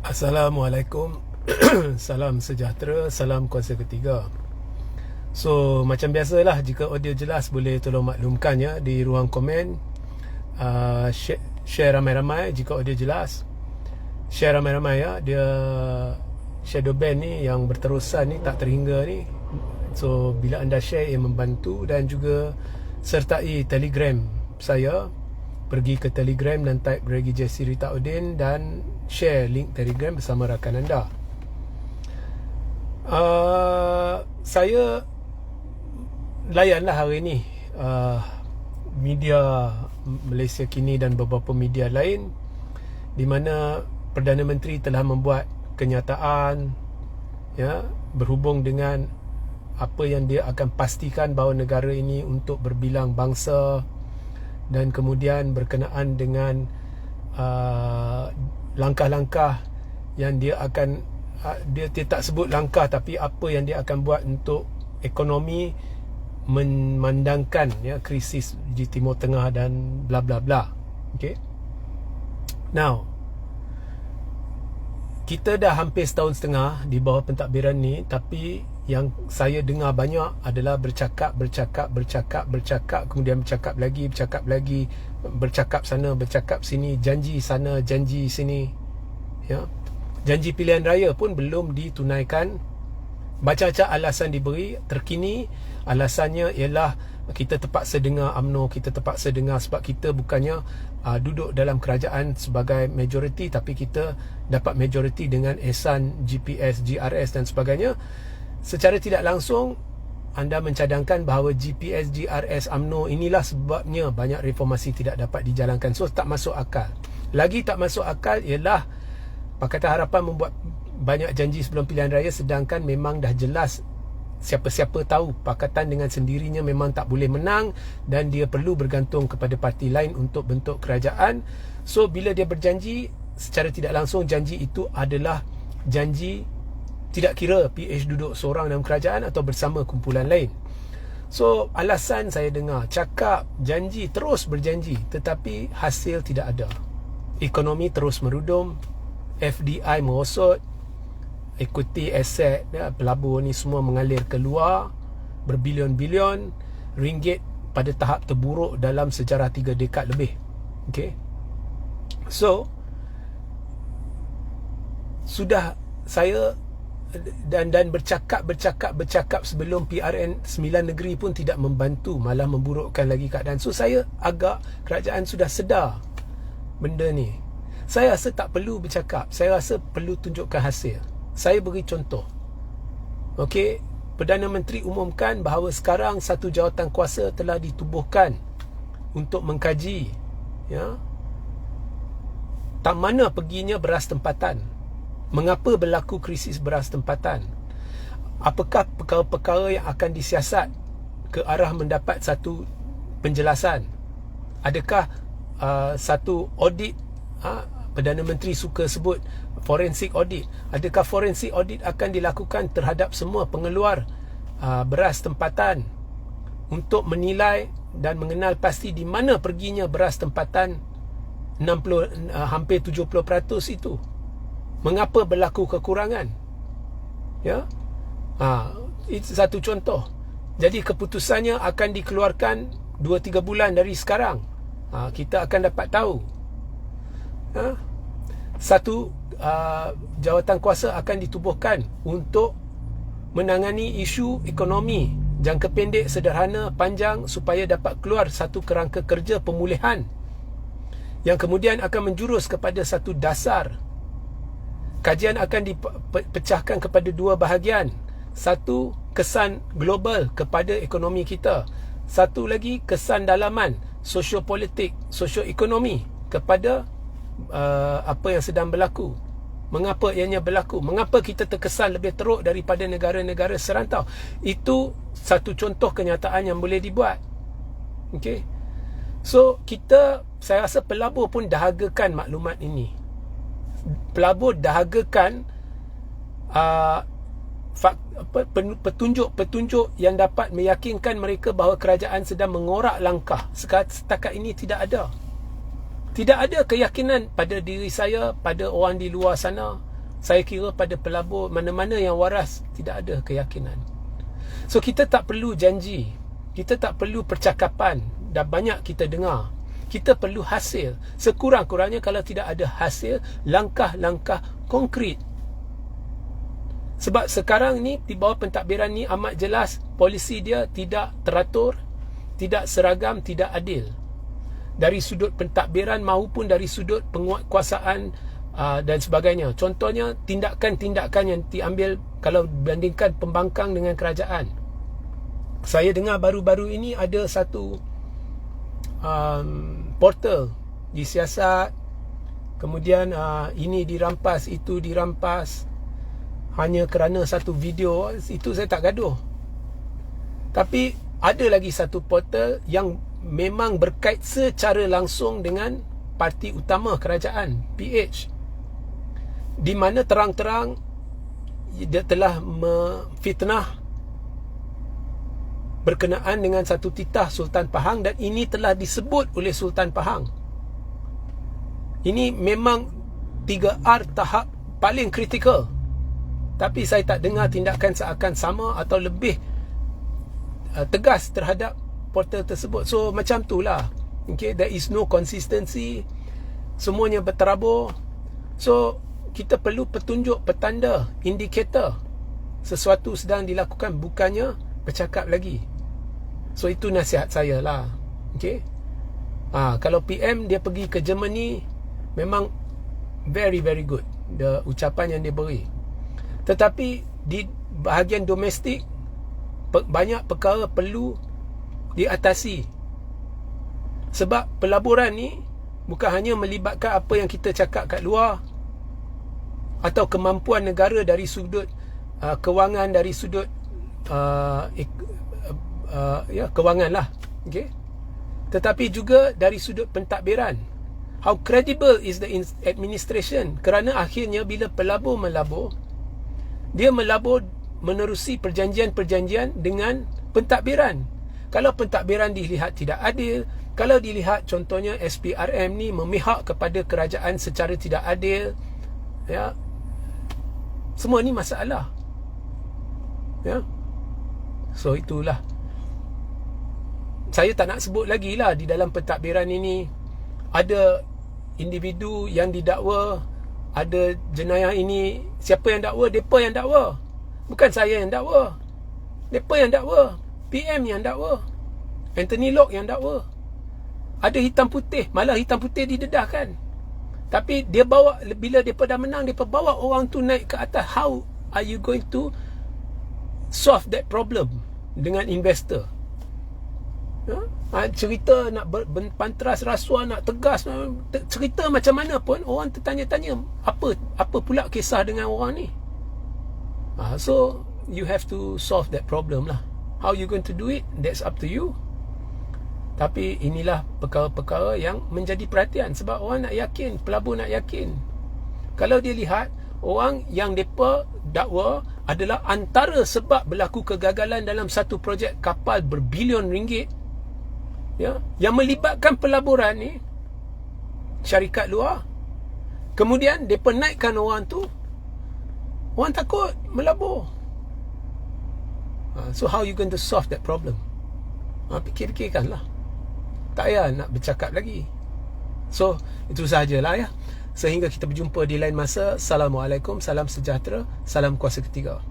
Assalamualaikum. Salam sejahtera, salam kuasa ketiga. So, macam biasalah, jika audio jelas boleh tolong maklumkan ya di ruang komen. Share ramai-ramai jika audio jelas. Share ramai-ramai ya. Dia shadow ban ni yang berterusan ni, tak terhingga ni. So, bila anda share ia membantu. Dan juga sertai Telegram saya. Pergi ke Telegram dan type Regi Jesse Ritaudin dan share link Telegram bersama rakan anda. Saya layanlah hari ini media Malaysia kini dan beberapa media lain di mana Perdana Menteri telah membuat kenyataan ya, berhubung dengan apa yang dia akan pastikan bahawa negara ini untuk berbilang bangsa, dan kemudian berkenaan dengan langkah-langkah yang dia akan dia tak sebut langkah, tapi apa yang dia akan buat untuk ekonomi memandangkan ya krisis di Timur Tengah dan bla bla bla. Okay. Now, kita dah hampir setahun setengah di bawah pentadbiran ni, tapi yang saya dengar banyak adalah bercakap, kemudian bercakap lagi, bercakap sana, bercakap sini, janji sana, janji sini. Ya. Janji pilihan raya pun belum ditunaikan. Macam-macam alasan diberi. Terkini alasannya ialah kita terpaksa dengar UMNO, kita terpaksa dengar sebab kita bukannya duduk dalam kerajaan sebagai majoriti, tapi kita dapat majoriti dengan ehsan GPS, GRS dan sebagainya. Secara tidak langsung anda mencadangkan bahawa GPS, GRS, UMNO inilah sebabnya banyak reformasi tidak dapat dijalankan. So tak masuk akal. Lagi tak masuk akal ialah Pakatan Harapan membuat banyak janji sebelum pilihan raya, sedangkan memang dah jelas siapa-siapa tahu Pakatan dengan sendirinya memang tak boleh menang dan dia perlu bergantung kepada parti lain untuk bentuk kerajaan. So bila dia berjanji, secara tidak langsung janji itu adalah janji tidak kira PH duduk seorang dalam kerajaan atau bersama kumpulan lain. So alasan saya dengar, cakap, janji, terus berjanji, tetapi hasil tidak ada. Ekonomi terus merudum, FDI merosot, equity aset ya, pelabur ni semua mengalir keluar, berbilion-bilion ringgit pada tahap terburuk dalam sejarah 3 dekad lebih. Okay. So sudah saya dan bercakap sebelum PRN 9 negeri pun tidak membantu, malah memburukkan lagi keadaan. So saya agak, kerajaan sudah sedar benda ni. Saya rasa tak perlu bercakap, saya rasa perlu tunjukkan hasil. Saya beri contoh. Okey, Perdana Menteri umumkan bahawa sekarang satu jawatan kuasa telah ditubuhkan untuk mengkaji ya, tak mana perginya beras tempatan. Mengapa berlaku krisis beras tempatan? Apakah perkara-perkara yang akan disiasat ke arah mendapat satu penjelasan? Adakah satu audit, Perdana Menteri suka sebut forensic audit, adakah forensic audit akan dilakukan terhadap semua pengeluar beras tempatan untuk menilai dan mengenal pasti di mana perginya beras tempatan hampir 70% itu? Mengapa berlaku kekurangan? Ya, itu satu contoh. Jadi keputusannya akan dikeluarkan 2-3 bulan dari sekarang. Kita akan dapat tahu. Satu jawatan kuasa akan ditubuhkan untuk menangani isu ekonomi jangka pendek, sederhana, panjang, supaya dapat keluar satu kerangka kerja pemulihan yang kemudian akan menjurus kepada satu dasar. Kajian akan dipecahkan kepada 2 bahagian. Satu, kesan global kepada ekonomi kita. Satu lagi, kesan dalaman, sosiopolitik, sosioekonomi kepada apa yang sedang berlaku. Mengapa ianya berlaku? Mengapa kita terkesan lebih teruk daripada negara-negara serantau? Itu satu contoh kenyataan yang boleh dibuat. Okay. So saya rasa pelabur pun dahagakan maklumat ini. Pelabur dahagakan petunjuk-petunjuk yang dapat meyakinkan mereka bahawa kerajaan sedang mengorak langkah. Setakat ini tidak ada. Tidak ada keyakinan pada diri saya, pada orang di luar sana, Saya kira pada pelabur mana-mana yang waras tidak ada keyakinan. So kita tak perlu janji, kita tak perlu percakapan, dah banyak kita dengar. Kita perlu hasil. Sekurang-kurangnya kalau tidak ada hasil, langkah-langkah konkret. Sebab sekarang ni di bawah pentadbiran ni amat jelas polisi dia tidak teratur, tidak seragam, tidak adil. Dari sudut pentadbiran maupun dari sudut penguatkuasaan dan sebagainya. Contohnya tindakan-tindakan yang diambil kalau bandingkan pembangkang dengan kerajaan. Saya dengar baru-baru ini ada satu portal disiasat, kemudian ini dirampas, itu dirampas hanya kerana satu video. Itu saya tak gaduh. Tapi ada lagi satu portal yang memang berkait secara langsung dengan parti utama kerajaan, PH, di mana terang-terang dia telah memfitnah berkenaan dengan satu titah Sultan Pahang, dan ini telah disebut oleh Sultan Pahang. Ini memang 3R tahap paling kritikal. Tapi saya tak dengar tindakan seakan sama atau lebih tegas terhadap portal tersebut. So macam itulah. Okay, there is no consistency. Semuanya berterabur. So kita perlu petunjuk, petanda, indikator sesuatu sedang dilakukan, bukannya bercakap lagi. So itu nasihat saya lah. Okay, kalau PM dia pergi ke Germany, memang very very good the ucapan yang dia beri. Tetapi di bahagian domestik banyak perkara perlu diatasi. Sebab pelaburan ni bukan hanya melibatkan apa yang kita cakap kat luar atau kemampuan negara dari sudut kewangan, dari sudut kewangan lah, okay? Tetapi juga dari sudut pentadbiran. How credible is the administration? Kerana akhirnya bila pelabur melabur, dia melabur menerusi perjanjian-perjanjian dengan pentadbiran. Kalau pentadbiran dilihat tidak adil, kalau dilihat contohnya SPRM ni memihak kepada kerajaan secara tidak adil, ya, semua ni masalah, ya. So itulah, saya tak nak sebut lagi lah. Di dalam pentadbiran ini ada individu yang didakwa, ada jenayah ini. Siapa yang dakwa? Depa yang dakwa, bukan saya yang dakwa. Depa yang dakwa, PM yang dakwa, Anthony Locke yang dakwa. Ada hitam putih, malah hitam putih didedahkan. Tapi dia bawa, bila depa dah menang, depa bawa orang tu naik ke atas. How are you going to solve that problem dengan investor? Cerita nak berpantras rasuah, nak tegas, cerita macam mana pun orang tertanya-tanya, apa pula kisah dengan orang ni. So you have to solve that problem lah. How you going to do it, that's up to you. Tapi inilah perkara-perkara yang menjadi perhatian. Sebab orang nak yakin, pelabur nak yakin. Kalau dia lihat orang yang mereka dakwa adalah antara sebab berlaku kegagalan dalam satu projek kapal berbilion ringgit, ya, yang melibatkan pelaburan ni, syarikat luar. Kemudian mereka naikkan orang tu, orang takut melabur. So how you going to solve that problem? Fikir-fikirkanlah. Tak payah nak bercakap lagi. So itu sahajalah, ya. Sehingga kita berjumpa di lain masa. Assalamualaikum, salam sejahtera, salam kuasa ketiga.